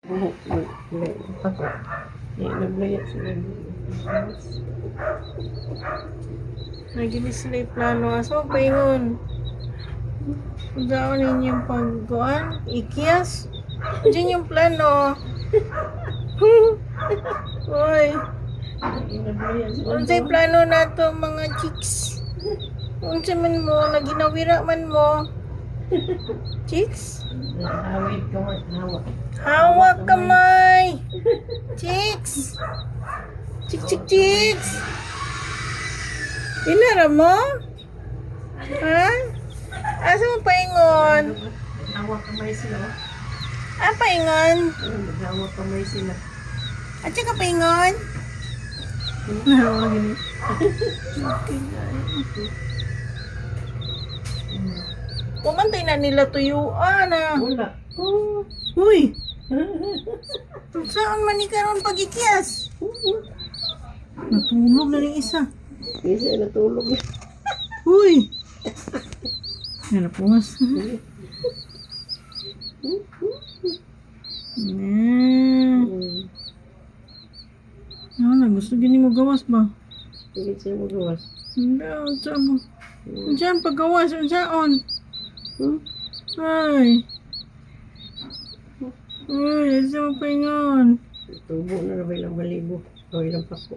Oo, ako. Naglayat sila. Nagini sila yung plano. Asa mo paingon? Pagdaon ninyong pagkuhan? Ikias? Diyan yung plano. Uy. Naglayat sila. Unsay plano nato mga chicks? Unsay man mo? Naginawira man mo? Chicks? Hawit ka mo. Hawak. Hawak kamay! Chicks! Chicks, chicks, chicks! Inara mo? Ha? Asa mo paingon? Hawak kamay sila. Ah, paingon? Hawak kamay sila. At saka paingon? Narawa gini. Pumantay na nila tuyuan ah. Wala. Uy! Saan man ni karon pag-ikyas? Natulog na rin isa. Kasi natulog na. Uy! Nalapumas. Na, gusto gini mo gawas ba? Hindi siya magawas. Hindi, unsa mo. Unsa ang paggawas? Unsaon? Ay. Uy, unsa mo paingon? Tubo na ba ilang balibo? O ilang pako?